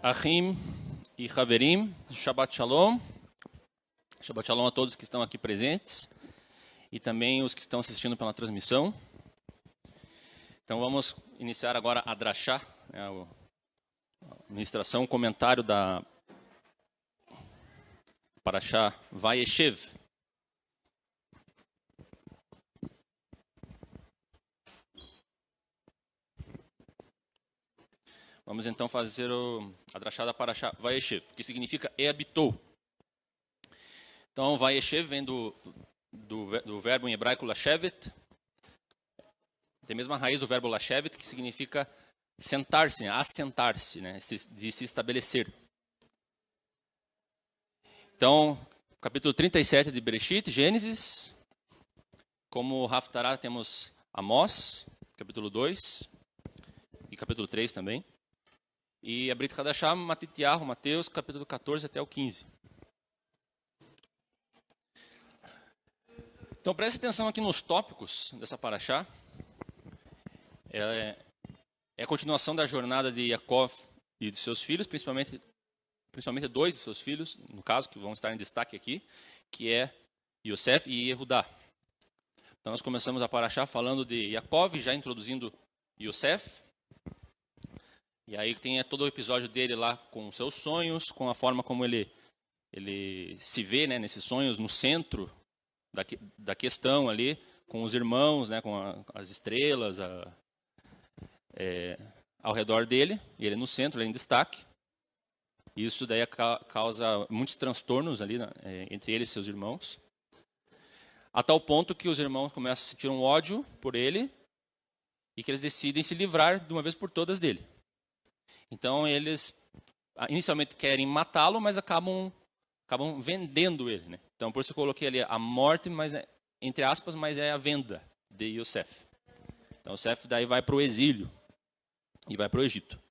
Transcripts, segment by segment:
Achim e Haverim, Shabbat Shalom. Shabbat Shalom a todos que estão aqui presentes e também os que estão assistindo pela transmissão. Então vamos iniciar agora a Drashá, a ministração, o comentário da Parashá Vayeshev. Vamos então fazer a Drashá da Parashá Vayeshev, que significa e habitou. Então Vayeshev vem do verbo em hebraico lashevet, tem a mesma raiz do verbo lashevet, que significa sentar-se, assentar-se, de se estabelecer. Então, capítulo 37 de Bereshit, Gênesis, como Haftarah temos Amós, capítulo 2, e capítulo 3 também. E a Brit Hadashah, Matityahu, Mateus, capítulo 14 até o 15. Então preste atenção aqui nos tópicos dessa Parashá. É a continuação da jornada de Yaakov e de seus filhos, principalmente dois de seus filhos, no caso, que vão estar em destaque aqui, que é Yosef e Yehudá. Então nós começamos a Parashá falando de Yaakov, já introduzindo Yosef. E aí tem todo o episódio dele lá com os seus sonhos, com a forma como ele se vê, nesses sonhos, no centro da questão ali, com os irmãos, com as estrelas ao redor dele, e ele no centro, ele em destaque. Isso daí causa muitos transtornos ali, entre ele e seus irmãos, a tal ponto que os irmãos começam a sentir um ódio por ele e que eles decidem se livrar de uma vez por todas dele. Então eles inicialmente querem matá-lo, mas acabam vendendo ele. Então por isso eu coloquei ali a morte, mas entre aspas, mas é a venda de Yosef. Então Yosef daí vai para o exílio e vai para o Egito.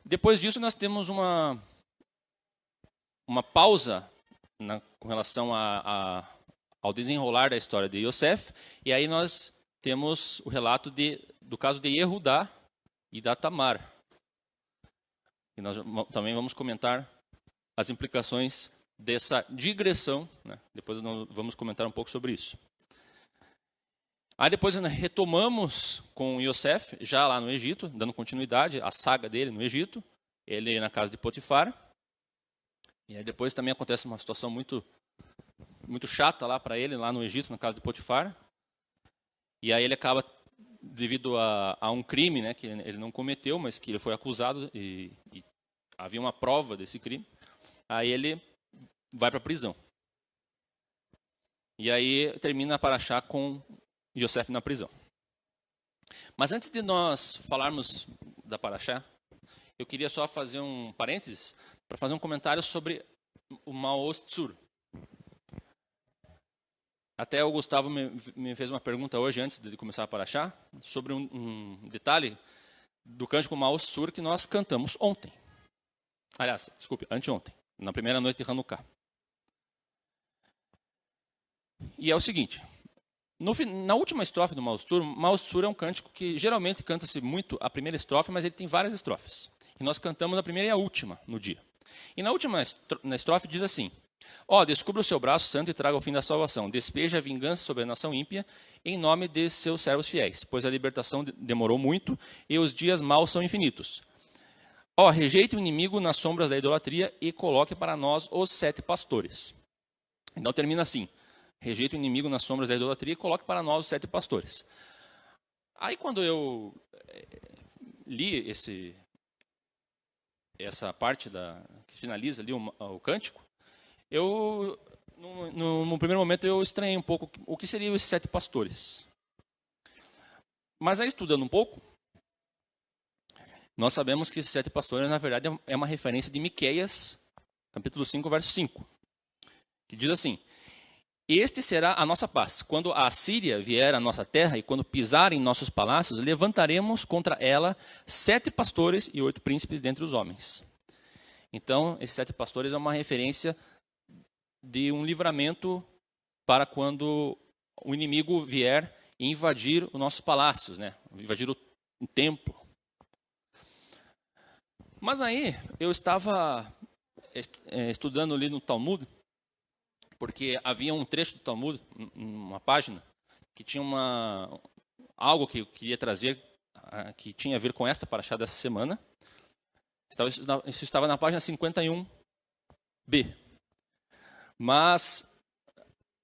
Depois disso nós temos uma pausa com relação ao desenrolar da história de Yosef, e aí nós temos o relato do caso de Yehudá e da Tamar. E nós também vamos comentar as implicações dessa digressão, Depois nós vamos comentar um pouco sobre isso. Aí depois nós retomamos com Yosef, já lá no Egito, dando continuidade à saga dele no Egito, ele na casa de Potifar. E aí depois também acontece uma situação muito, muito chata lá para ele, lá no Egito, na casa de Potifar. E aí ele acaba, devido a um crime que ele não cometeu, mas que ele foi acusado e havia uma prova desse crime, aí ele vai para a prisão. E aí termina a Parashá com Yosef na prisão. Mas antes de nós falarmos da Parashá, eu queria só fazer um parênteses para fazer um comentário sobre o Maoz Tzur. Até o Gustavo me fez uma pergunta hoje, antes de começar a Parashá, sobre um detalhe do cântico Maoz Tzur que nós cantamos ontem. Aliás, desculpe, anteontem, na primeira noite de Hanukkah. E é o seguinte, na última estrofe do Maoz Tzur é um cântico que geralmente canta-se muito a primeira estrofe, mas ele tem várias estrofes. E nós cantamos a primeira e a última no dia. E na última estrofe diz assim: descubra o seu braço santo e traga o fim da salvação. Despeja a vingança sobre a nação ímpia em nome de seus servos fiéis, pois a libertação demorou muito e os dias maus são infinitos. Rejeite o inimigo nas sombras da idolatria e coloque para nós os 7 pastores. Então termina assim: rejeite o inimigo nas sombras da idolatria e coloque para nós os 7 pastores. Aí quando eu li essa parte que finaliza ali o cântico, eu, no primeiro momento, eu estranhei um pouco o que seriam esses 7 pastores. Mas aí, estudando um pouco, nós sabemos que esses 7 pastores, na verdade, é uma referência de Miqueias, capítulo 5, verso 5, que diz assim: este será a nossa paz. Quando a Assíria vier à nossa terra e quando pisar em nossos palácios, levantaremos contra ela 7 pastores e 8 príncipes dentre os homens. Então, esses 7 pastores é uma referência de um livramento para quando o inimigo vier e invadir os nossos palácios, invadir o templo. Mas aí, eu estava estudando ali no Talmud, porque havia um trecho do Talmud, uma página, que tinha algo que eu queria trazer, que tinha a ver com esta paraxá dessa semana. Isso estava na página 51b. Mas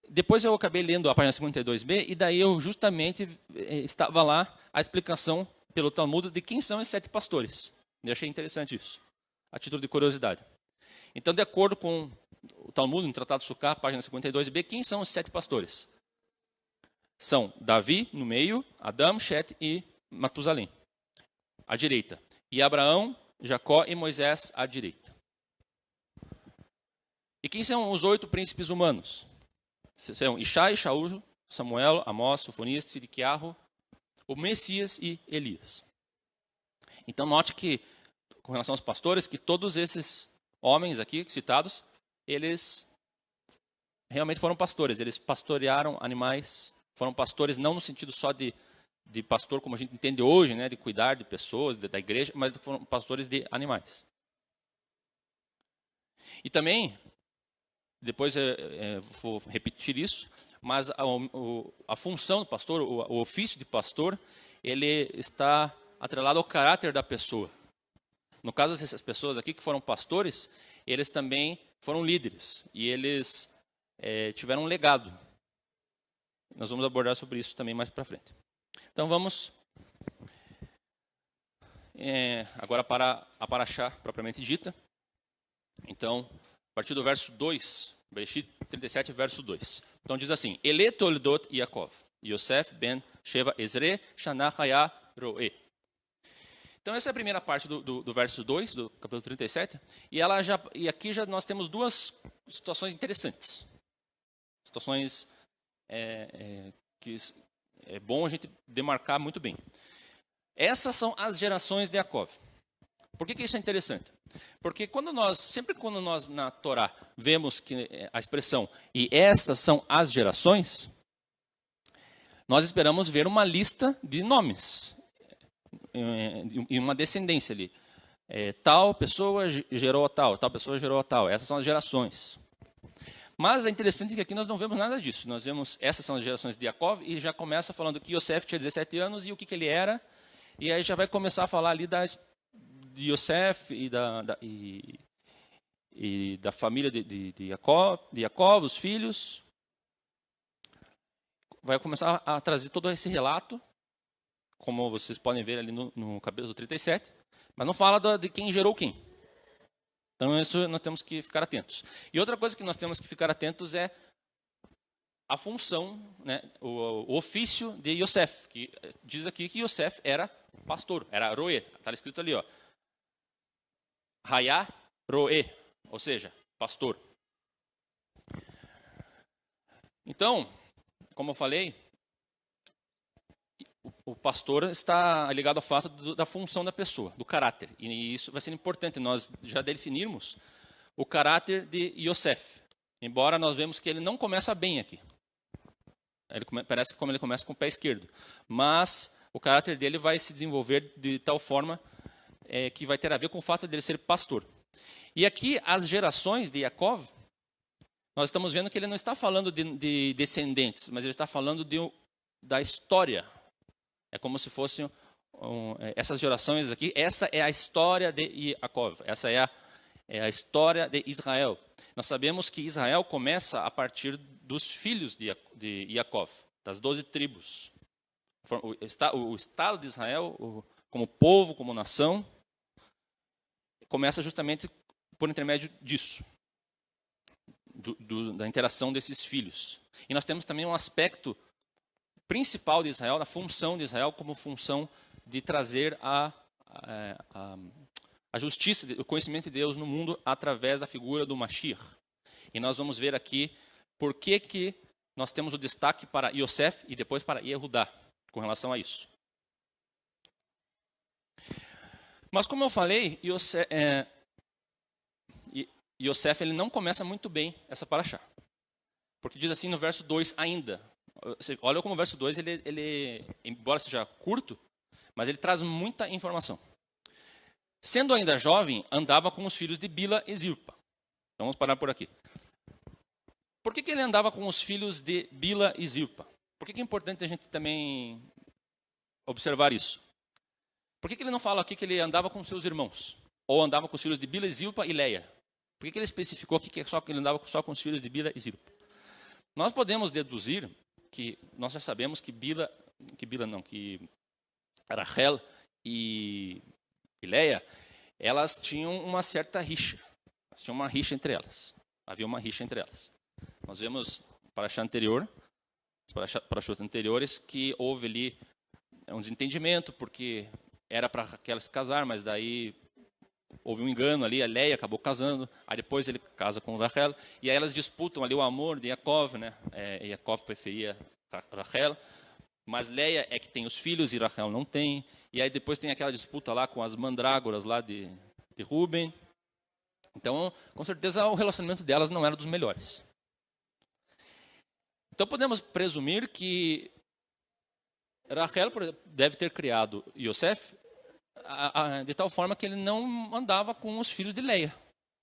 depois eu acabei lendo a página 52b, e daí eu justamente estava lá a explicação pelo Talmud de quem são esses 7 pastores. Eu achei interessante isso, a título de curiosidade. Então, de acordo com o Talmud, no Tratado Sukkah, página 52b, quem são os 7 pastores? São Davi, no meio, Adão, Shet e Matusalém, à direita. E Abraão, Jacó e Moisés, à direita. E quem são os 8 príncipes humanos? São Ishai, Shaul, Samuel, Amós, Sofonias, Tzidkiyahu, o Messias e Elias. Então, note que, com relação aos pastores, que todos esses homens aqui citados, eles realmente foram pastores. Eles pastorearam animais, foram pastores não no sentido só de pastor, como a gente entende hoje, né, de cuidar de pessoas, da igreja, mas foram pastores de animais. E também, depois vou repetir isso, mas a função do pastor, o ofício de pastor, ele está atrelado ao caráter da pessoa. No caso dessas pessoas aqui que foram pastores, eles também foram líderes e eles tiveram um legado. Nós vamos abordar sobre isso também mais para frente. Então vamos agora para a paraxá propriamente dita. Então, a partir do verso 2, Bereshit 37, verso 2. Então diz assim: Ele toldot Yaakov, Yosef ben Sheva Ezre, Shana Haya Roe. Então essa é a primeira parte do verso 2, do capítulo 37. E aqui nós temos 2 situações interessantes. Situações que é bom a gente demarcar muito bem. Essas são as gerações de Yaakov. Por que isso é interessante? Porque sempre quando nós na Torá vemos que a expressão "e estas são as gerações", nós esperamos ver uma lista de nomes e uma descendência ali. Tal pessoa gerou a tal pessoa gerou a tal. Essas são as gerações. Mas é interessante que aqui nós não vemos nada disso. Nós vemos, essas são as gerações de Yaakov, e já começa falando que Yosef tinha 17 anos e o que ele era. E aí já vai começar a falar ali de Yosef e da família de Yaakov, os filhos. Vai começar a trazer todo esse relato, como vocês podem ver ali no capítulo 37, mas não fala de quem gerou quem. Então, isso nós temos que ficar atentos. E outra coisa que nós temos que ficar atentos é a função, né, o ofício de Yosef, que diz aqui que Yosef era pastor, era roe, está escrito ali, ó, Haya roe, ou seja, pastor. Então, como eu falei, o pastor está ligado ao fato da função da pessoa, do caráter. E isso vai ser importante nós já definirmos o caráter de Yosef. Embora nós vemos que ele não começa bem aqui. Parece como ele começa com o pé esquerdo. Mas o caráter dele vai se desenvolver de tal forma que vai ter a ver com o fato de ele ser pastor. E aqui, as gerações de Yaakov, nós estamos vendo que ele não está falando de descendentes, mas ele está falando da história. É como se fossem essas gerações aqui. Essa é a história de Yaakov. Essa é a história de Israel. Nós sabemos que Israel começa a partir dos filhos de Yaakov, das 12 tribos. O Estado de Israel, como povo, como nação, começa justamente por intermédio disso, da interação desses filhos. E nós temos também um aspecto principal de Israel, na função de Israel, como função de trazer a justiça, o conhecimento de Deus no mundo através da figura do Mashiach. E nós vamos ver aqui por que nós temos o destaque para Yosef e depois para Yehudá, com relação a isso. Mas como eu falei, Yosef ele não começa muito bem essa paraxá. Porque diz assim no verso 2 ainda. Olha como o verso 2, ele, embora seja curto, mas ele traz muita informação. Sendo ainda jovem, andava com os filhos de Bila e Zilpa. Então vamos parar por aqui. Por que ele andava com os filhos de Bila e Zilpa? Por que é importante a gente também observar isso? Por que ele não fala aqui que ele andava com seus irmãos? Ou andava com os filhos de Bila, Zilpa e Leia? Por que ele especificou aqui que ele andava só com os filhos de Bila e Zilpa? Nós podemos deduzir que nós já sabemos que Rachel e Leia, elas tinham uma certa rixa. Elas tinham uma rixa entre elas. Havia uma rixa entre elas. Nós vemos para Parashot anteriores que houve ali um desentendimento, porque era para Raquel se casar, mas daí houve um engano ali, a Leia acabou casando, aí depois ele casa com Rachel, e aí elas disputam ali o amor de Yaakov, né? Yaakov preferia Rachel, mas Leia é que tem os filhos e Rachel não tem, e aí depois tem aquela disputa lá com as mandrágoras lá de Ruben. Então, com certeza, o relacionamento delas não era dos melhores. Então, podemos presumir que Rachel deve ter criado Yosef de tal forma que ele não andava com os filhos de Leia,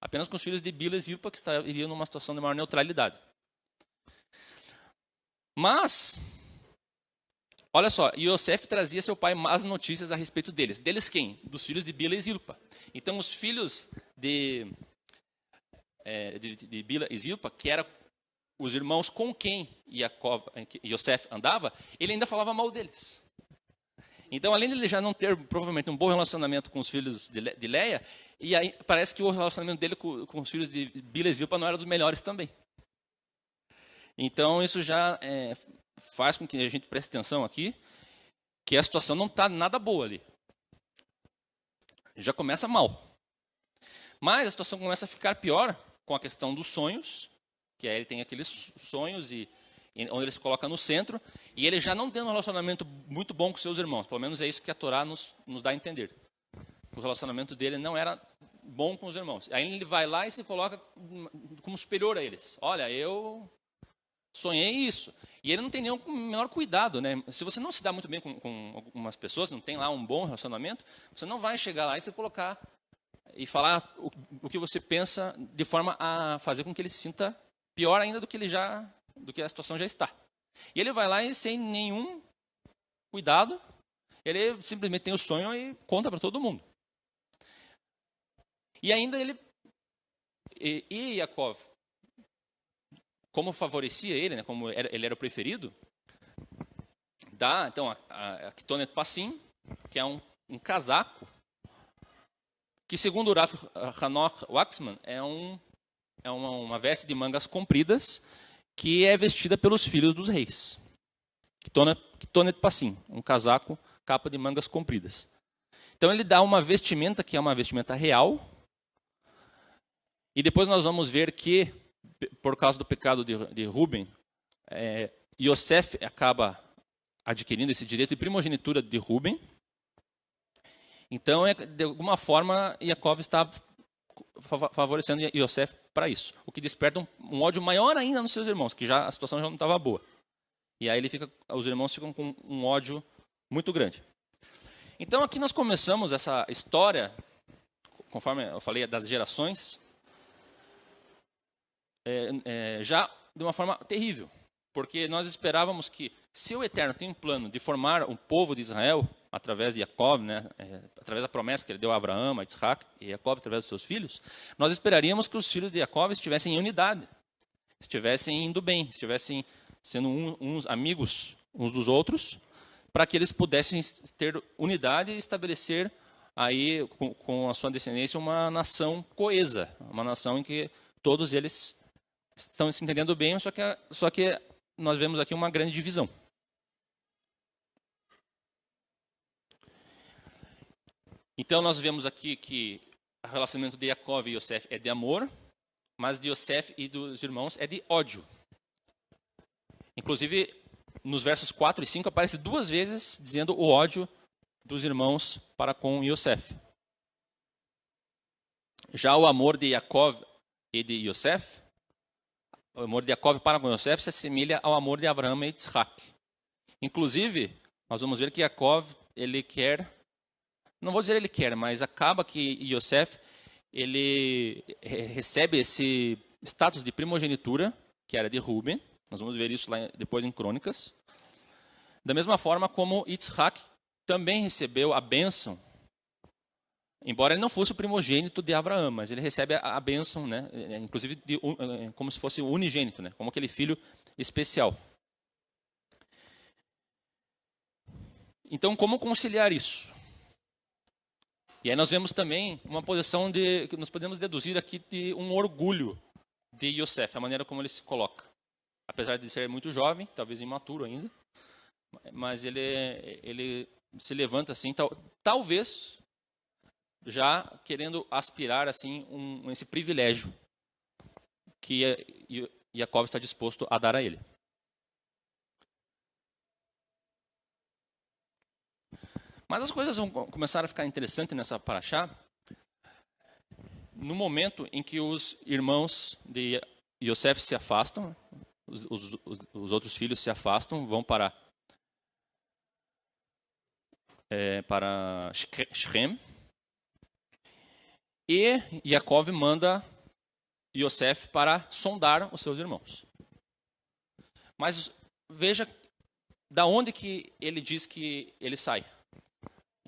apenas com os filhos de Bila e Zilpa, que iriam numa situação de maior neutralidade. Mas, olha só, Yosef trazia seu pai más notícias a respeito deles. Deles quem? Dos filhos de Bila e Zilpa. Então, os filhos de Bila e Zilpa, que eram os irmãos com quem Yosef andava, ele ainda falava mal deles. Então, além de ele já não ter, provavelmente, um bom relacionamento com os filhos de Leia, e aí parece que o relacionamento dele com os filhos de Bila e Zilpa não era dos melhores também. Então, isso já faz com que a gente preste atenção aqui, que a situação não está nada boa ali. Já começa mal. Mas a situação começa a ficar pior com a questão dos sonhos, que aí ele tem aqueles sonhos onde ele se coloca no centro, e ele já não tem um relacionamento muito bom com seus irmãos. Pelo menos é isso que a Torá nos dá a entender. O relacionamento dele não era bom com os irmãos. Aí ele vai lá e se coloca como superior a eles. Olha, eu sonhei isso. E ele não tem nenhum menor cuidado, né? Se você não se dá muito bem com algumas pessoas, não tem lá um bom relacionamento, você não vai chegar lá e se colocar e falar o que você pensa de forma a fazer com que ele se sinta pior ainda do que a situação já está. E ele vai lá e sem nenhum cuidado, ele simplesmente tem o sonho e conta para todo mundo. E ainda e Yaakov, como favorecia ele, né, como ele era o preferido, dá então a Ketonet Passim, que é um casaco, que segundo o Rav Hanoch Waxman é uma veste de mangas compridas que é vestida pelos filhos dos reis. Ketonet Passim, um casaco, capa de mangas compridas. Então ele dá uma vestimenta que é uma vestimenta real. E depois nós vamos ver que, por causa do pecado de Ruben, Yosef acaba adquirindo esse direito de primogenitura de Ruben. Então, de alguma forma, Yaakov está favorecendo Yosef para isso, o que desperta um ódio maior ainda nos seus irmãos, que a situação já não estava boa. E aí os irmãos ficam com um ódio muito grande. Então aqui nós começamos essa história, conforme eu falei, das gerações, já de uma forma terrível, porque nós esperávamos que, se o Eterno tem um plano de formar um povo de Israel, através de Yaakov, né, através da promessa que ele deu a Abraão, a Isaac e Yaakov através dos seus filhos, nós esperaríamos que os filhos de Yaakov estivessem em unidade, estivessem indo bem, estivessem sendo uns amigos uns dos outros, para que eles pudessem ter unidade e estabelecer aí com a sua descendência uma nação coesa, uma nação em que todos eles estão se entendendo bem, só que nós vemos aqui uma grande divisão. Então, nós vemos aqui que o relacionamento de Yaakov e Yosef é de amor, mas de Yosef e dos irmãos é de ódio. Inclusive, nos versos 4 e 5, aparece 2 vezes dizendo o ódio dos irmãos para com Yosef. Já o amor de Yaakov e de Yosef, o amor de Yaakov para com Yosef se assemelha ao amor de Abraão e Isaac. Inclusive, nós vamos ver que Yaakov, ele quer não vou dizer ele quer, mas acaba que Yosef, ele recebe esse status de primogenitura, que era de Ruben. Nós vamos ver isso lá depois em Crônicas. Da mesma forma como Yitzhak também recebeu a bênção, embora ele não fosse o primogênito de Abraão, mas ele recebe a bênção, né? Inclusive como se fosse o unigênito, né? Como aquele filho especial. Então, como conciliar isso? E aí nós vemos também uma posição que nós podemos deduzir aqui de um orgulho de Yosef, a maneira como ele se coloca. Apesar de ser muito jovem, talvez imaturo ainda, mas ele se levanta assim, talvez já querendo aspirar assim esse privilégio que Jacob está disposto a dar a ele. Mas as coisas vão começar a ficar interessantes nessa paraxá no momento em que os irmãos de Yosef se afastam, os outros filhos se afastam, vão para Shechem, e Jacob manda Yosef para sondar os seus irmãos. Mas veja da onde que ele diz que ele sai.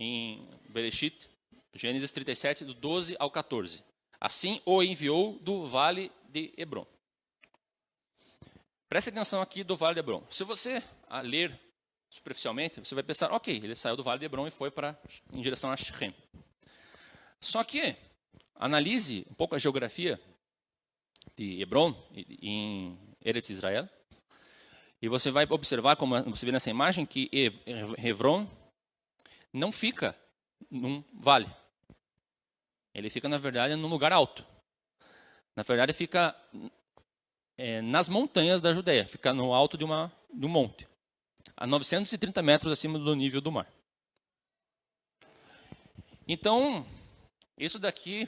Em Bereshit, Gênesis 37, do 12 ao 14. Assim o enviou do vale de Hebron. Preste atenção aqui do vale de Hebron. Se você ler superficialmente, você vai pensar, ok, ele saiu do vale de Hebron e foi em direção a Shechem. Só que analise um pouco a geografia de Hebron em Eretz Israel, e você vai observar, como você vê nessa imagem, que Hebron não fica num vale. Ele fica, na verdade, num lugar alto. Na verdade, fica nas montanhas da Judeia. Fica no alto de um monte. A 930 metros acima do nível do mar. Então, isso daqui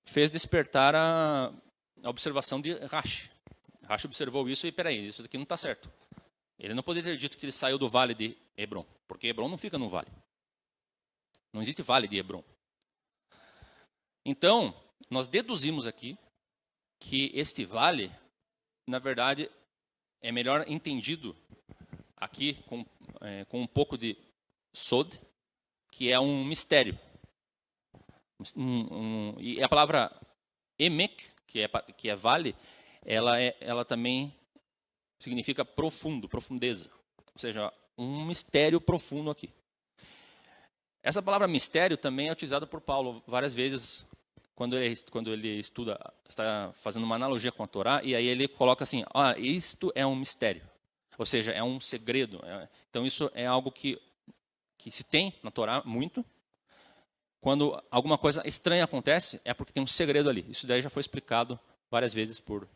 fez despertar a observação de Rashi. Rashi observou isso e, peraí, isso daqui não está certo. Ele não poderia ter dito que ele saiu do vale de Hebron, porque Hebron não fica no vale. Não existe vale de Hebron. Então, nós deduzimos aqui que este vale, na verdade, é melhor entendido aqui com um pouco de sod, que é um mistério. E a palavra emek, que é vale, ela também significa profundo, profundeza. Ou seja, um mistério profundo aqui. Essa palavra mistério também é utilizada por Paulo várias vezes quando ele estuda, está fazendo uma analogia com a Torá, e aí ele coloca assim, isto é um mistério, ou seja, é um segredo. Então isso é algo que se tem na Torá muito. Quando alguma coisa estranha acontece, é porque tem um segredo ali. Isso daí já foi explicado várias vezes pelo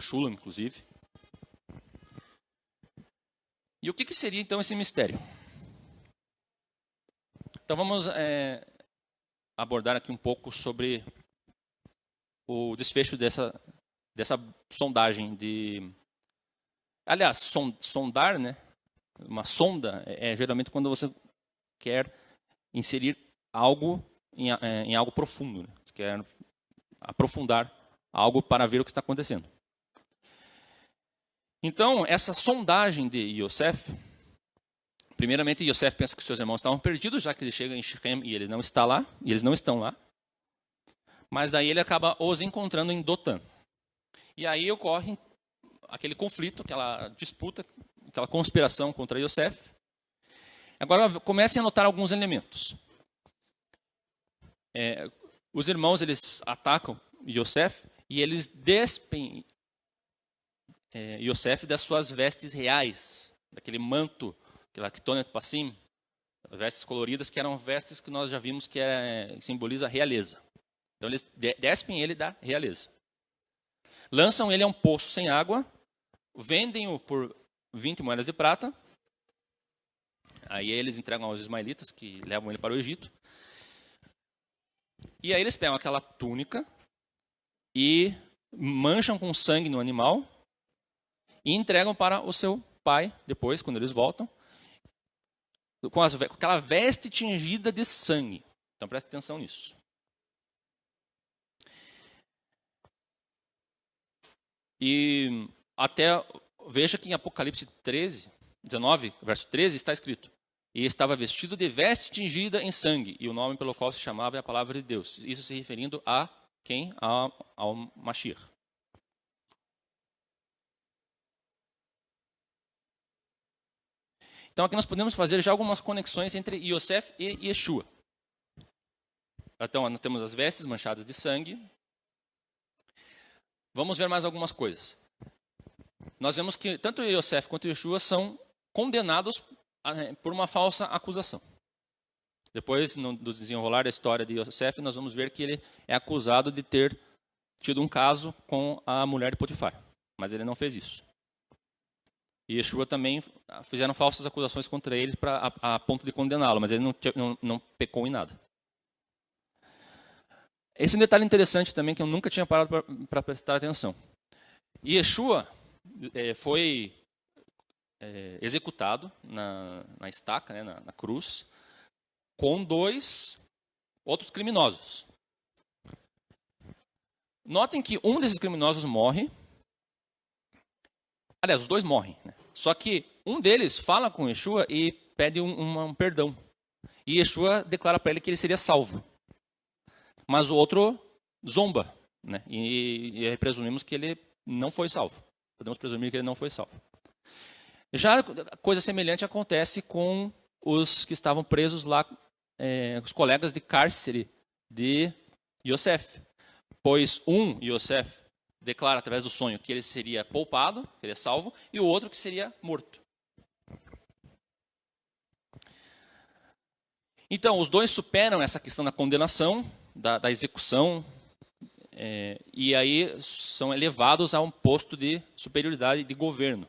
Shulam, inclusive. E o que seria então esse mistério? Então vamos abordar aqui um pouco sobre o desfecho dessa sondagem de... Aliás, sondar, né? Uma sonda é geralmente quando você quer inserir algo em algo profundo. Né? Você quer aprofundar algo para ver o que está acontecendo. Então, essa sondagem de Yosef... Primeiramente, Yosef pensa que seus irmãos estavam perdidos, já que ele chega em Shechem e ele não está lá, e eles não estão lá. Mas daí ele acaba os encontrando em Dotã. E aí ocorre aquele conflito, aquela disputa, aquela conspiração contra Yosef. Agora comecem a notar alguns elementos. Os irmãos, eles atacam Yosef e eles despem Yosef das suas vestes reais, daquele manto, aquela Ketonet Passim, vestes coloridas, que eram vestes que nós já vimos que simboliza a realeza. Então eles despem ele da realeza. Lançam ele a um poço sem água, vendem-o por 20 moedas de prata. Aí eles entregam aos ismaelitas, que levam ele para o Egito. E aí eles pegam aquela túnica e mancham com sangue no animal e entregam para o seu pai, depois, quando eles voltam. com aquela veste tingida de sangue. Então preste atenção nisso. E até, veja que em Apocalipse 19, verso 13, está escrito: e estava vestido de veste tingida em sangue, e o nome pelo qual se chamava é a palavra de Deus. Isso se referindo a quem? Ao Mashiach. Então aqui nós podemos fazer já algumas conexões entre Yosef e Yeshua. Então nós temos as vestes manchadas de sangue. Vamos ver mais algumas coisas. Nós vemos que tanto Yosef quanto Yeshua são condenados por uma falsa acusação. Depois, no desenrolar da história de Yosef, nós vamos ver que ele é acusado de ter tido um caso com a mulher de Potifar. Mas ele não fez isso. E Yeshua também fizeram falsas acusações contra ele a ponto de condená-lo, mas ele não pecou em nada. Esse é um detalhe interessante também que eu nunca tinha parado para prestar atenção. Yeshua foi executado na estaca, né, na cruz, com 2 outros criminosos. Notem que um desses criminosos morre. Aliás, os 2 morrem. Né? Só que um deles fala com Yeshua e pede um perdão. E Yeshua declara para ele que ele seria salvo. Mas o outro zomba. Né? E presumimos que ele não foi salvo. Podemos presumir que ele não foi salvo. Já coisa semelhante acontece com os que estavam presos lá, os colegas de cárcere de Yosef. Pois Yosef, declara através do sonho que ele seria poupado, que ele é salvo, e o outro que seria morto. Então, os 2 superam essa questão da condenação, da execução, e aí são elevados a um posto de superioridade de governo.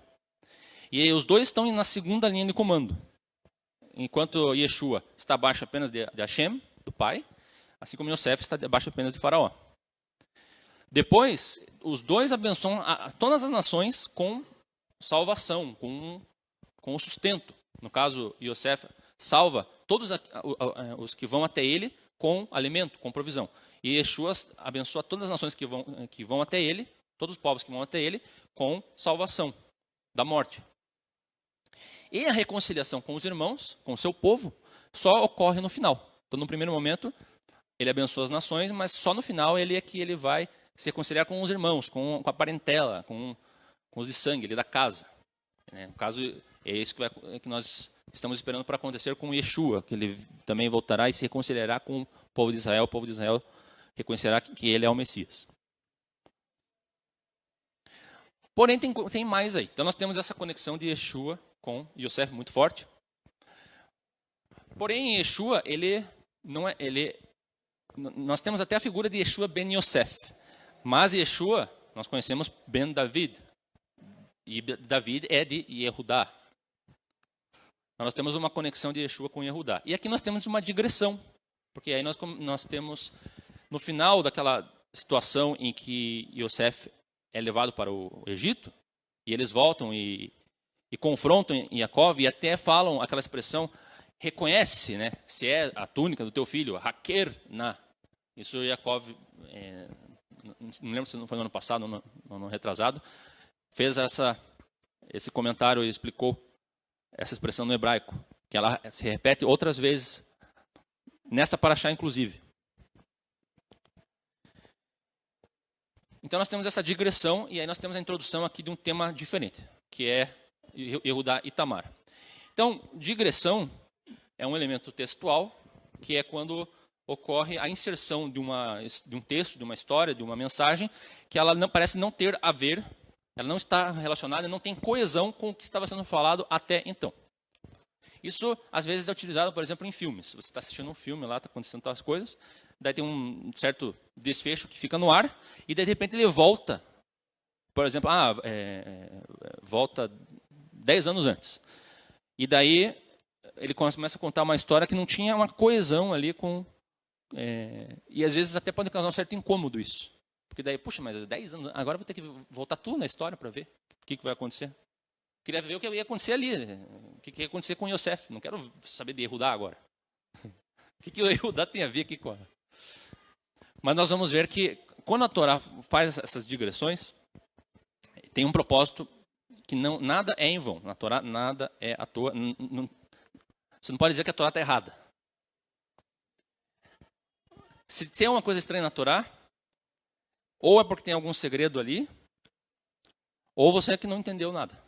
E aí, os 2 estão na segunda linha de comando. Enquanto Yeshua está abaixo apenas de Hashem, do Pai, assim como Yosef está abaixo apenas de Faraó. Depois, os 2 abençoam todas as nações com salvação, com o sustento. No caso, Yosef salva todos os que vão até ele com alimento, com provisão. E Yeshua abençoa todas as nações que vão até ele, todos os povos que vão até ele, com salvação da morte. E a reconciliação com os irmãos, com o seu povo, só ocorre no final. Então, no primeiro momento, ele abençoa as nações, mas só no final ele vai se reconciliar com os irmãos, com a parentela, com os de sangue, ele da casa. No caso, é isso que nós estamos esperando para acontecer com Yeshua, que ele também voltará e se reconciliará com o povo de Israel reconhecerá que ele é o Messias. Porém, tem mais aí. Então, nós temos essa conexão de Yeshua com Yosef muito forte. Porém, Yeshua, nós temos até a figura de Yeshua ben Yosef. Mas Yeshua, nós conhecemos ben David. E David é de Yehudá. Nós temos uma conexão de Yeshua com Yehudá. E aqui nós temos uma digressão. Porque aí nós temos, no final daquela situação em que Yosef é levado para o Egito, e eles voltam e confrontam Yaakov e até falam aquela expressão, reconhece, né, se é a túnica do teu filho, Haker na. Isso Yaakov, não lembro se não foi no ano passado ou no ano retrasado, fez esse comentário e explicou essa expressão no hebraico, que ela se repete outras vezes, nesta paraxá inclusive. Então nós temos essa digressão e aí nós temos a introdução aqui de um tema diferente, que é Yehudá e Tamar. Então, digressão é um elemento textual, que é quando ocorre a inserção de um texto, de uma história, de uma mensagem, que ela parece não ter a ver, ela não está relacionada, não tem coesão com o que estava sendo falado até então. Isso, às vezes, é utilizado, por exemplo, em filmes. Você está assistindo um filme lá, está acontecendo todas as coisas, daí tem um certo desfecho que fica no ar, e daí, de repente ele volta, por exemplo, volta 10 anos antes. E daí ele começa a contar uma história que não tinha uma coesão ali com... e às vezes até pode causar um certo incômodo isso. Porque daí, puxa, mas 10 anos, agora eu vou ter que voltar tudo na história para ver o que vai acontecer. Queria ver o que ia acontecer ali, que ia acontecer com Yosef. Não quero saber de Yehudá agora. O que o Yehudá tem a ver aqui com a... Mas nós vamos ver que quando a Torá faz essas digressões, tem um propósito que nada é em vão. Na Torá, nada é à toa. Você não pode dizer que a Torá está errada. Se tem uma coisa estranha na Torá, ou é porque tem algum segredo ali, ou você é que não entendeu nada.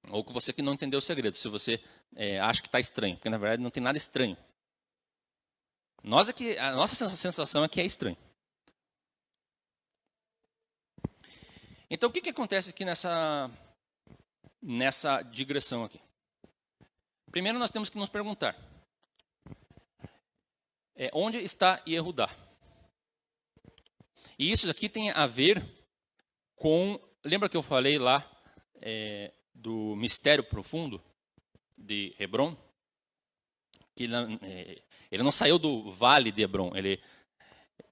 Ou você que não entendeu o segredo, se você acha que está estranho, porque na verdade não tem nada estranho. A nossa sensação é que é estranho. Então, o que acontece aqui nessa digressão aqui? Primeiro, nós temos que nos perguntar, onde está Yehudá? E isso aqui tem a ver com... Lembra que eu falei lá do mistério profundo de Hebron? Que ele não saiu do vale de Hebron,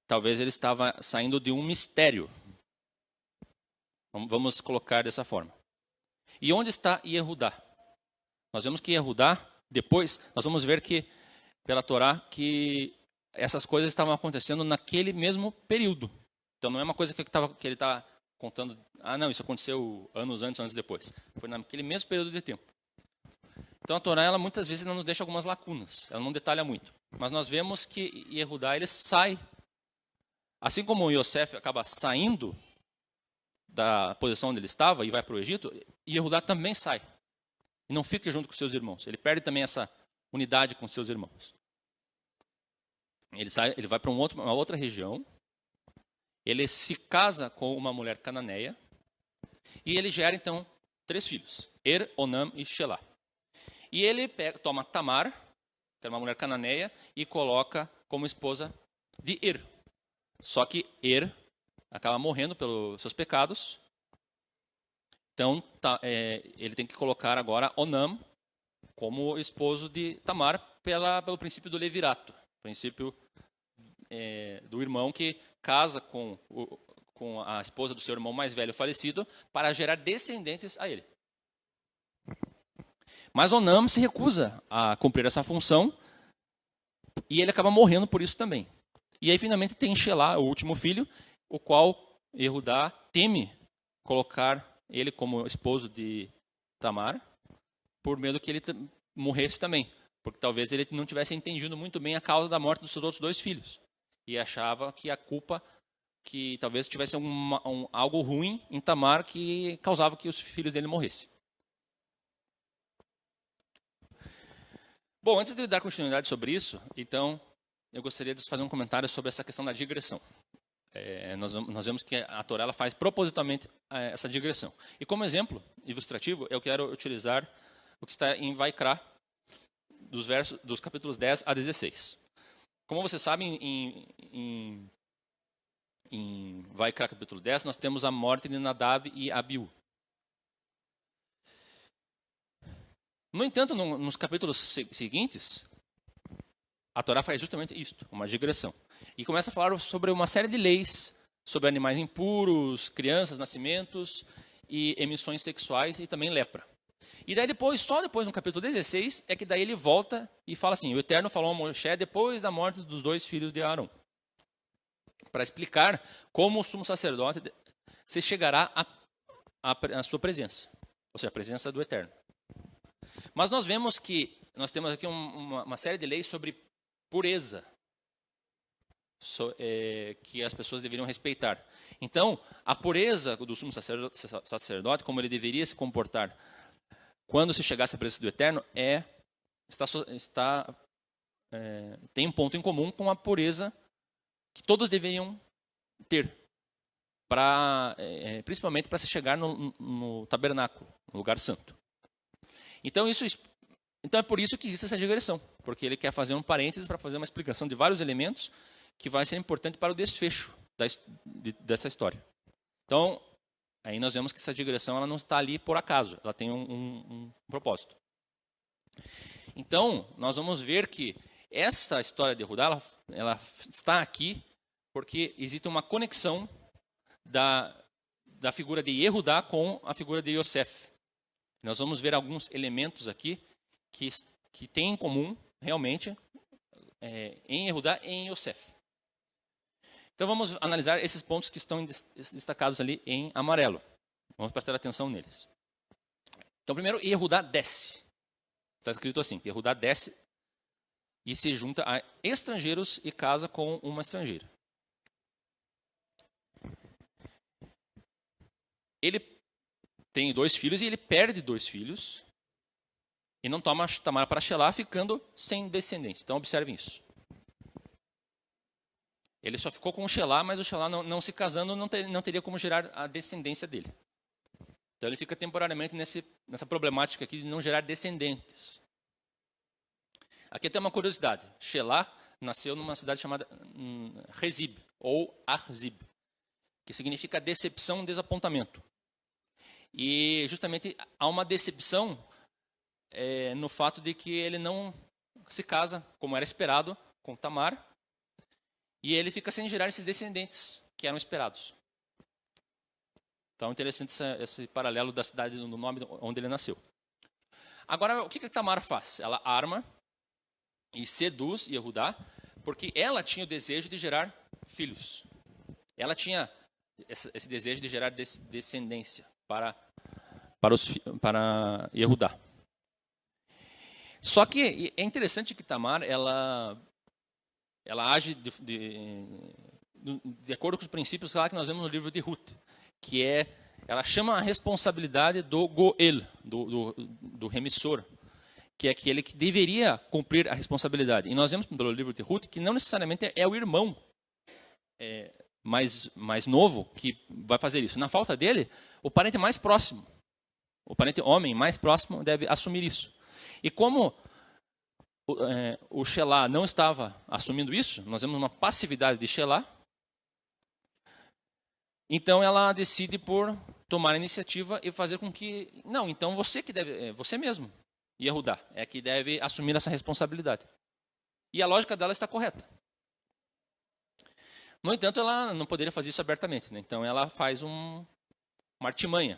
talvez ele estava saindo de um mistério. Vamos colocar dessa forma. E onde está Yehudá? Nós vemos que Yehudá, depois, nós vamos ver que, pela Torá, que essas coisas estavam acontecendo naquele mesmo período. Então não é uma coisa que ele está contando, não, isso aconteceu anos antes ou anos depois. Foi naquele mesmo período de tempo. Então a Torá, ela muitas vezes nos deixa algumas lacunas, ela não detalha muito. Mas nós vemos que Yehudá, ele sai, assim como Yosef acaba saindo da posição onde ele estava e vai para o Egito, Yehudá também sai. E não fica junto com seus irmãos. Ele perde também essa unidade com seus irmãos. Ele vai para uma outra região, ele se casa com uma mulher cananeia, e ele gera, então, 3 filhos, Onam e Shelah. E ele toma Tamar, que era uma mulher cananeia, e coloca como esposa de Só que acaba morrendo pelos seus pecados. Então, ele tem que colocar agora Onam como esposo de Tamar pelo princípio do levirato. Princípio do irmão que casa com a esposa do seu irmão mais velho falecido para gerar descendentes a ele. Mas Onam se recusa a cumprir essa função e ele acaba morrendo por isso também. E aí finalmente tem Shelah, o último filho, o qual Yehudá teme colocar ele como esposo de Tamar, por medo que ele morresse também, porque talvez ele não tivesse entendido muito bem a causa da morte dos seus outros 2 filhos. E achava que a culpa, que talvez tivesse algo ruim em Tamar que causava que os filhos dele morressem. Bom, antes de dar continuidade sobre isso, então, eu gostaria de fazer um comentário sobre essa questão da digressão. Nós vemos que a Torá ela faz propositalmente essa digressão. E como exemplo ilustrativo, eu quero utilizar o que está em Vaikra, dos capítulos 10 a 16. Como vocês sabem, em Vaikra capítulo 10, nós temos a morte de Nadab e Abiú. No entanto, nos capítulos seguintes, a Torá faz justamente isso, uma digressão. E começa a falar sobre uma série de leis, sobre animais impuros, crianças, nascimentos, e emissões sexuais e também lepra. E daí só depois no capítulo 16, é que daí ele volta e fala assim, o Eterno falou a Moisés depois da morte dos 2 filhos de Arão, para explicar como o sumo sacerdote se chegará à sua presença, ou seja, a presença do Eterno. Mas nós vemos que nós temos aqui uma série de leis sobre pureza, que as pessoas deveriam respeitar. Então, a pureza do sumo sacerdote, como ele deveria se comportar quando se chegasse à presença do Eterno, tem um ponto em comum com a pureza que todos deveriam ter, principalmente para se chegar no tabernáculo, no lugar santo. Então é por isso que existe essa digressão, porque ele quer fazer um parênteses para fazer uma explicação de vários elementos que vai ser importante para o desfecho dessa história. Então, aí nós vemos que essa digressão ela não está ali por acaso, ela tem um propósito. Então, nós vamos ver que essa história de Yehudá, ela está aqui porque existe uma conexão da figura de Yehudá com a figura de Yosef. Nós vamos ver alguns elementos aqui que têm em comum, realmente, em Yehudá e em Yosef. Então, vamos analisar esses pontos que estão destacados ali em amarelo. Vamos prestar atenção neles. Então, primeiro, Yehudá desce. Está escrito assim, que Yehudá desce e se junta a estrangeiros e casa com uma estrangeira. Ele tem 2 filhos e ele perde 2 filhos e não toma Tamar para Shelah, ficando sem descendência. Então, observem isso. Ele só ficou com o Shelah, mas o Shelah não se casando não teria como gerar a descendência dele. Então, ele fica temporariamente nessa problemática aqui de não gerar descendentes. Aqui tem uma curiosidade. Shelah nasceu numa cidade chamada Rezib, ou Arzib, que significa decepção, desapontamento. E justamente há uma decepção no fato de que ele não se casa, como era esperado, com Tamar, e ele fica sem gerar esses descendentes que eram esperados. Então, interessante esse paralelo da cidade, do nome onde ele nasceu. Agora, o que Tamar faz? Ela arma e seduz Yehudá, porque ela tinha o desejo de gerar filhos. Ela tinha esse desejo de gerar descendência para Yehudá. Só que é interessante que Tamar ela age de acordo com os princípios lá que nós vemos no livro de Ruth, que ela chama a responsabilidade do Goel, do remissor, que é aquele que deveria cumprir a responsabilidade. E nós vemos pelo livro de Ruth que não necessariamente é o irmão mais novo que vai fazer isso. Na falta dele, o parente mais próximo, o parente homem mais próximo deve assumir isso. E como o Shelah não estava assumindo isso, nós vemos uma passividade de Shelah, então ela decide por tomar a iniciativa e fazer com que... Não, então você mesmo, Yehudá, é que deve assumir essa responsabilidade. E a lógica dela está correta. No entanto, ela não poderia fazer isso abertamente, né? Então ela faz uma artimanha,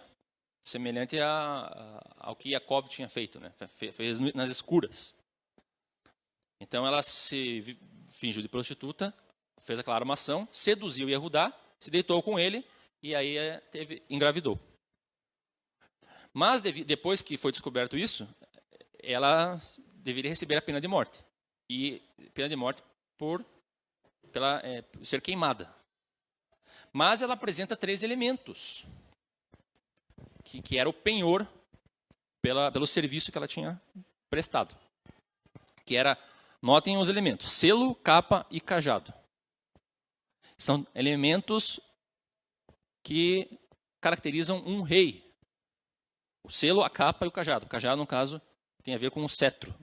semelhante ao que Yaakov tinha feito, né? Fez nas escuras. Então ela se fingiu de prostituta, fez aquela armação, seduziu Yehudá, se deitou com ele e aí engravidou. Mas depois que foi descoberto isso, ela deveria receber a pena de morte. E pena de morte por ser queimada. Mas ela apresenta 3 elementos, que era o penhor pelo serviço que ela tinha prestado. Que era, notem os elementos, selo, capa e cajado. São elementos que caracterizam um rei. O selo, a capa e o cajado. O cajado, no caso, tem a ver com o cetro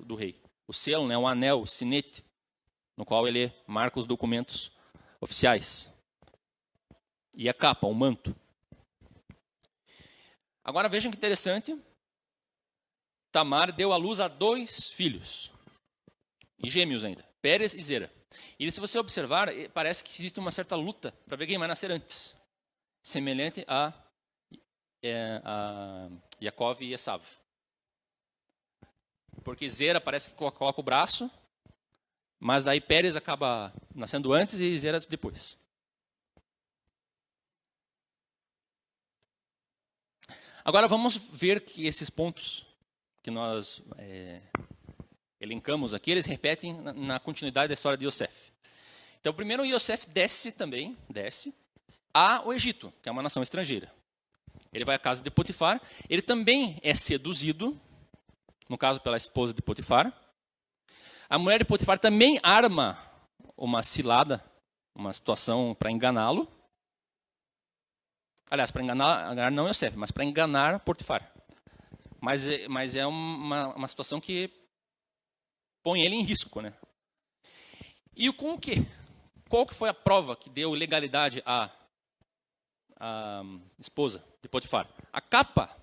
do rei. O selo é um anel, o sinete, no qual ele marca os documentos oficiais. E a capa, o manto. Agora vejam que interessante. Tamar deu à luz a 2 filhos. E gêmeos ainda, Pérez e Zera. E se você observar, parece que existe uma certa luta para ver quem vai nascer antes. Semelhante a Yaakov e Esav. Porque Zera parece que coloca o braço, mas daí Pérez acaba nascendo antes e Zera depois. Agora vamos ver que esses pontos que nós elencamos aqui, eles repetem na continuidade da história de Yosef. Então, primeiro Yosef desce ao Egito, que é uma nação estrangeira. Ele vai à casa de Potifar, ele também é seduzido, no caso pela esposa de Potifar. A mulher de Potifar também arma uma cilada, uma situação para enganá-lo. Aliás, para enganar não Yosef, mas para enganar Potifar. Mas é uma situação que põe ele em risco, né? E com o quê? Qual que foi a prova que deu legalidade à esposa de Potifar? A capa.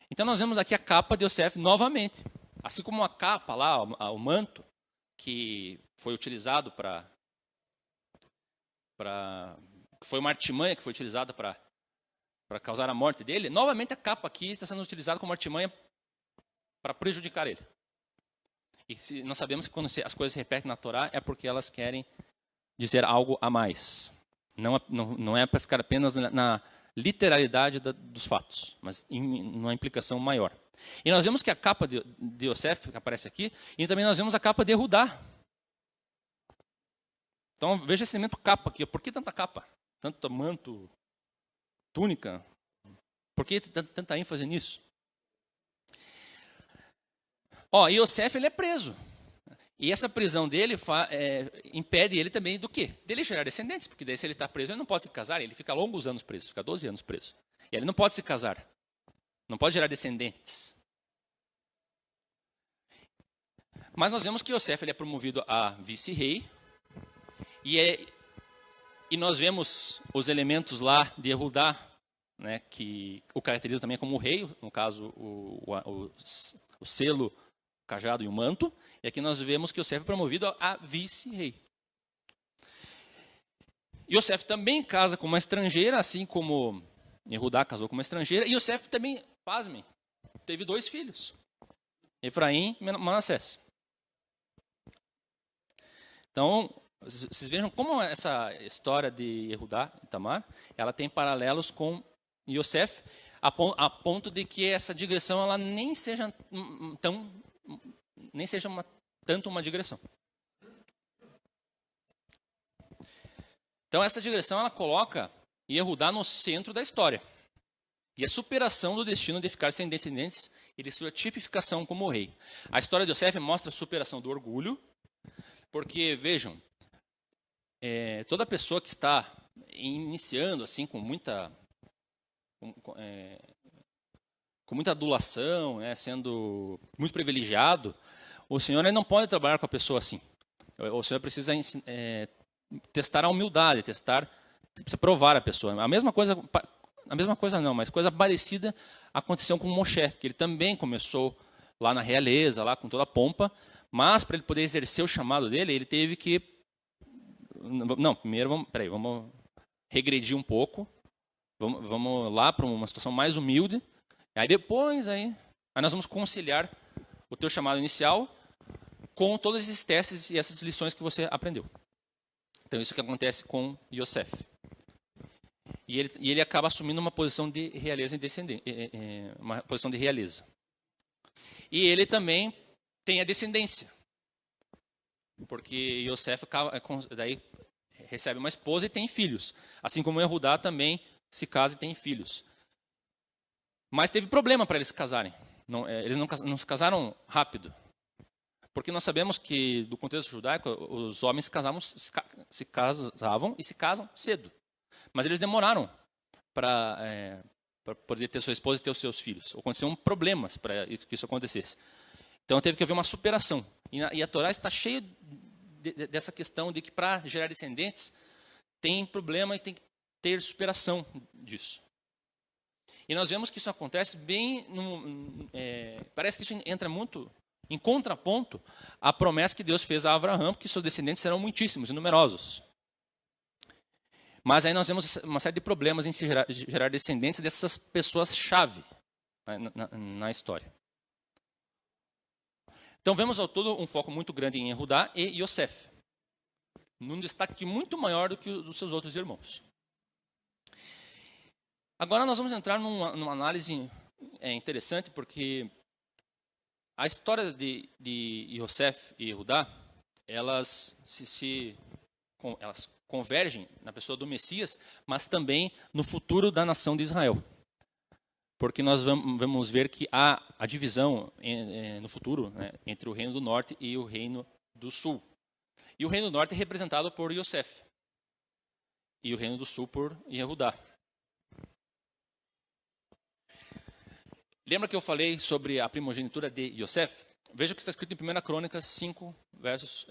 Então nós vemos aqui a capa de Yosef novamente. Assim como a capa lá, o manto, que foi utilizado foi uma artimanha que foi utilizada para causar a morte dele, novamente a capa aqui está sendo utilizada como artimanha para prejudicar ele. E nós sabemos que quando as coisas se repetem na Torá é porque elas querem dizer algo a mais. Não é para ficar apenas na literalidade dos fatos, mas numa implicação maior. E nós vemos que a capa de Yosef, que aparece aqui, e também nós vemos a capa de Judá. Então veja esse elemento capa aqui. Por que tanta capa? Tanto manto, túnica? Por que tanta ênfase nisso? Yosef ele é preso. E essa prisão dele impede ele também do quê? Dele gerar descendentes, porque daí se ele está preso, ele não pode se casar, ele fica longos anos preso, fica 12 anos preso. E ele não pode se casar, não pode gerar descendentes. Mas nós vemos que Yosef ele é promovido a vice-rei, e nós vemos os elementos lá de Judá, né, que o caracteriza também como o rei, no caso o selo, o cajado e o manto. E aqui nós vemos que Yosef é promovido a vice-rei. Yosef também casa com uma estrangeira, assim como Judá casou com uma estrangeira. E Yosef também, pasmem, teve 2 filhos, Efraim e Manassés. Então, vocês vejam como essa história de Judá e Tamar, ela tem paralelos com Yosef, a ponto de que essa digressão ela nem seja tanto uma digressão. Então essa digressão ela coloca Judá no centro da história. E a superação do destino de ficar sem descendentes e de sua tipificação como rei. A história de Yosef mostra a superação do orgulho, porque, vejam, toda pessoa que está iniciando assim com muita adulação, sendo muito privilegiado, o Senhor não pode trabalhar com a pessoa assim. O Senhor precisa testar a humildade, precisa provar a pessoa. A mesma coisa não, mas coisa parecida aconteceu com Moshe, que ele também começou lá na realeza, lá com toda a pompa, mas para ele poder exercer o chamado dele, ele teve que... Não, primeiro, vamos regredir um pouco, vamos lá para uma situação mais humilde, aí depois aí nós vamos conciliar o teu chamado inicial com todos esses testes e essas lições que você aprendeu. Então isso que acontece com Yosef. E ele acaba assumindo uma posição de realeza uma posição de realeza. E ele também tem a descendência, porque Yosef daí recebe uma esposa e tem filhos, assim como Judá também se casa e tem filhos. Mas teve problema para eles se casarem. Eles não se casaram rápido. Porque nós sabemos que, do contexto judaico, os homens se casavam e se casam cedo. Mas eles demoraram para poder ter sua esposa e ter os seus filhos. Aconteceram problemas para que isso acontecesse. Então teve que haver uma superação. E a Torá está cheia dessa questão de que para gerar descendentes tem problema e tem que ter superação disso. E nós vemos que isso acontece bem... parece que isso entra muito em contraponto à promessa que Deus fez a Abraão, que seus descendentes serão muitíssimos e numerosos. Mas aí nós vemos uma série de problemas em se gerar descendentes dessas pessoas-chave na história. Então vemos ao todo um foco muito grande em Judá e Yosef, num destaque muito maior do que o dos seus outros irmãos. Agora nós vamos entrar numa análise interessante, porque a história de Yosef e Judá, elas convergem na pessoa do Messias, mas também no futuro da nação de Israel. Porque nós vamos ver que há a divisão no futuro, né, entre o reino do norte e o reino do sul. E o reino do norte é representado por Yosef. E o reino do sul por Judá. Lembra que eu falei sobre a primogenitura de Yosef? Veja o que está escrito em 1 Crônicas 5, versos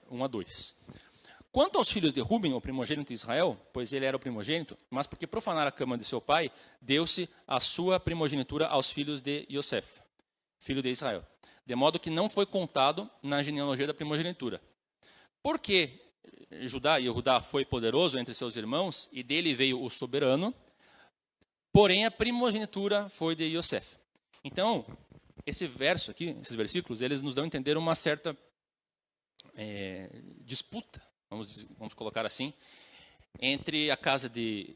1 a 2. Quanto aos filhos de Ruben, o primogênito de Israel, pois ele era o primogênito, mas porque profanara a cama de seu pai, deu-se a sua primogenitura aos filhos de Yosef, filho de Israel. De modo que não foi contado na genealogia da primogenitura. Porque Judá foi poderoso entre seus irmãos, e dele veio o soberano, porém a primogenitura foi de Yosef. Então, esse verso aqui, esses versículos, eles nos dão a entender uma certa disputa, vamos colocar assim, entre a casa de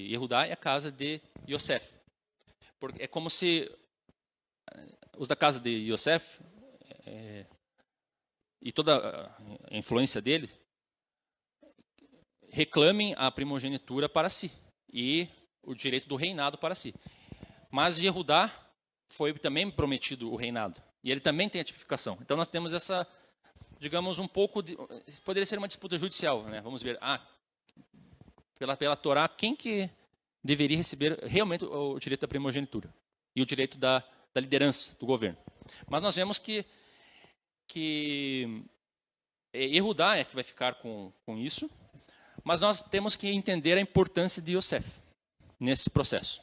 Yehudá e a casa de Yosef. Porque é como se os da casa de Yosef e toda a influência dele reclamem a primogenitura para si e o direito do reinado para si. Mas Yehudá foi também prometido o reinado e ele também tem a tipificação. Então nós temos essa, digamos, um pouco de, poderia ser uma disputa judicial, né? Vamos ver, pela Torá, quem que deveria receber realmente o direito da primogenitura e o direito da liderança do governo. Mas nós vemos que Yehudá é que vai ficar com isso, mas nós temos que entender a importância de Yosef nesse processo.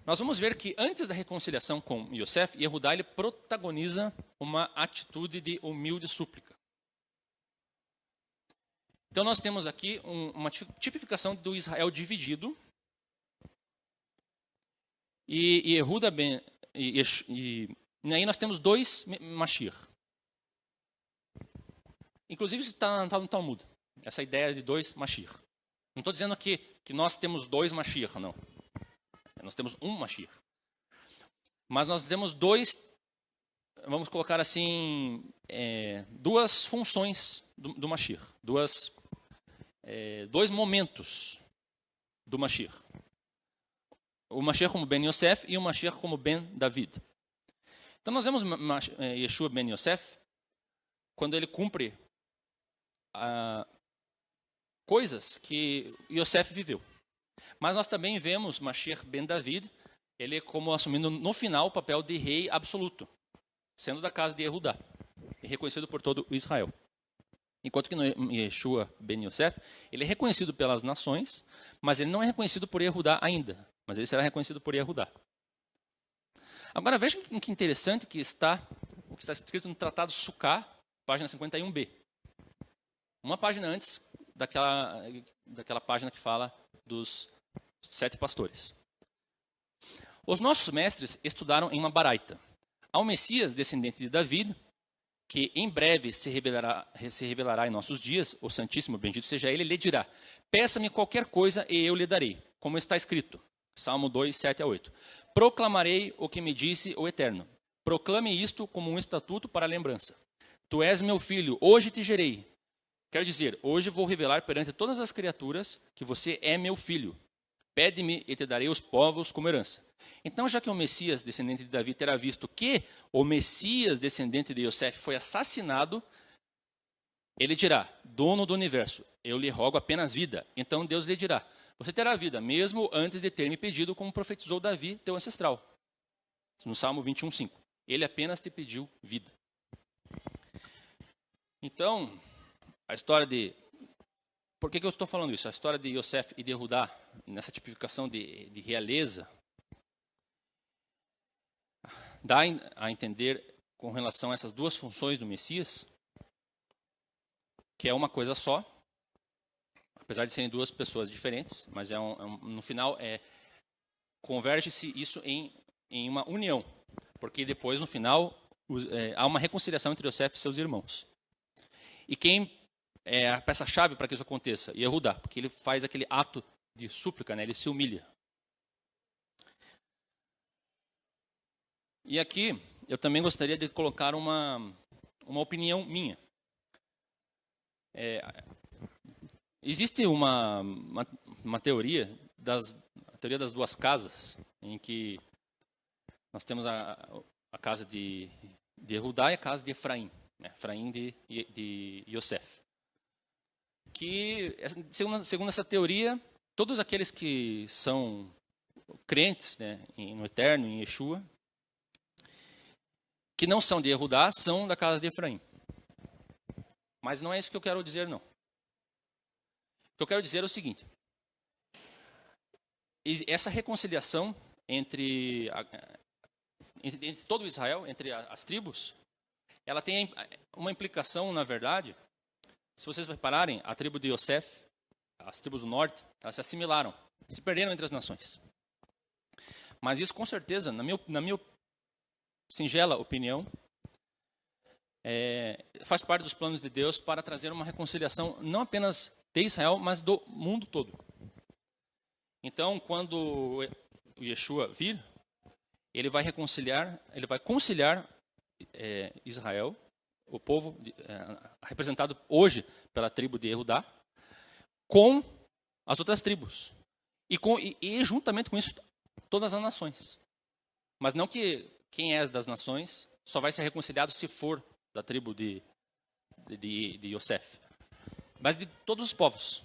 Nós vamos ver que antes da reconciliação com Yosef, Yehudá ele protagoniza uma atitude de humilde súplica. Então nós temos aqui uma tipificação do Israel dividido. E Yehuda e aí nós temos dois Mashiach. Inclusive isso está no Talmud, essa ideia de dois Mashiach. Não estou dizendo que nós temos dois Mashiach, não. Nós temos um Mashiach. Mas nós temos dois, vamos colocar assim, duas funções do Mashiach. Dois momentos do Mashiach. O Mashiach como Ben Yosef e o Mashiach como Ben David. Então nós vemos Yeshua Ben Yosef quando ele cumpre coisas que Yosef viveu. Mas nós também vemos Mashiach Ben David, ele como assumindo no final o papel de rei absoluto, sendo da casa de Yehudá, e reconhecido por todo o Israel. Enquanto que no Yeshua Ben Yosef, ele é reconhecido pelas nações, mas ele não é reconhecido por Yehudá ainda, mas ele será reconhecido por Yehudá. Agora vejam que interessante que o que está escrito no Tratado Sukkah, página 51b. Uma página antes daquela página que fala dos 7 pastores. Os nossos mestres estudaram em uma baraita. Ao Messias, descendente de David, que em breve se revelará em nossos dias, o Santíssimo, bendito seja ele, lhe dirá: peça-me qualquer coisa e eu lhe darei, como está escrito. Salmo 2, 7 a 8. Proclamarei o que me disse o Eterno. Proclame isto como um estatuto para a lembrança. Tu és meu filho, hoje te gerei. Quero dizer, hoje vou revelar perante todas as criaturas que você é meu filho. Pede-me e te darei os povos como herança. Então, já que o Messias, descendente de Davi, terá visto que o Messias, descendente de Yosef, foi assassinado, ele dirá: dono do universo, eu lhe rogo apenas vida. Então Deus lhe dirá: você terá vida, mesmo antes de ter me pedido, como profetizou Davi, teu ancestral. No Salmo 21, 5. Ele apenas te pediu vida. Então, a história de... Por que eu estou falando isso? A história de Yosef e de Yehudá, nessa tipificação de realeza, dá a entender, com relação a essas duas funções do Messias, que é uma coisa só, apesar de serem duas pessoas diferentes, mas no final converge-se isso em uma união, porque depois, no final, há uma reconciliação entre Yosef e seus irmãos. E quem é a peça-chave para que isso aconteça? Yehudá, porque ele faz aquele ato de súplica, né? Ele se humilha. E aqui, eu também gostaria de colocar uma opinião minha. Existe uma teoria, a teoria das duas casas, em que nós temos a casa de Yehudá e a casa de Efraim, né? Efraim de Yosef. Que, segundo essa teoria, todos aqueles que são crentes, né, no Eterno, em Yeshua, que não são de Yehudá, são da casa de Efraim. Mas não é isso que eu quero dizer, não. O que eu quero dizer é o seguinte: essa reconciliação entre todo Israel, entre as tribos, ela tem uma implicação, na verdade, se vocês repararem, a tribo de Yosef as tribos do norte, elas se assimilaram, se perderam entre as nações. Mas isso, com certeza, na minha singela opinião, faz parte dos planos de Deus para trazer uma reconciliação não apenas de Israel, mas do mundo todo. Então, quando o Yeshua vir, ele vai conciliar Israel, o povo representado hoje pela tribo de Judá, com as outras tribos. E juntamente com isso, todas as nações. Mas não que quem é das nações só vai ser reconciliado se for da tribo de Yosef, mas de todos os povos,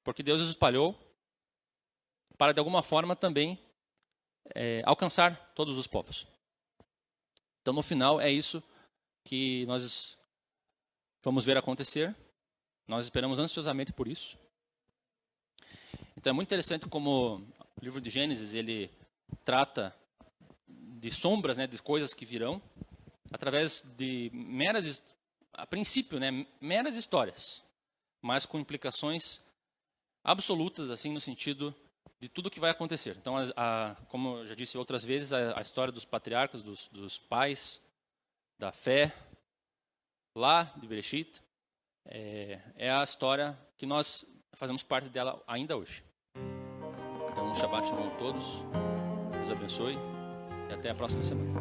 porque Deus os espalhou para, de alguma forma, também alcançar todos os povos. Então, no final, é isso que nós vamos ver acontecer. Nós esperamos ansiosamente por isso. Então, é muito interessante como o livro de Gênesis, ele trata de sombras, né, de coisas que virão, através de a princípio, né, meras histórias, mas com implicações absolutas, assim, no sentido de tudo que vai acontecer. Então, como eu já disse outras vezes, a história dos patriarcas, dos pais, da fé, lá de Bereshit, é a história que nós fazemos parte dela ainda hoje. Então, Shabbat Shalom a todos, Deus abençoe e até a próxima semana.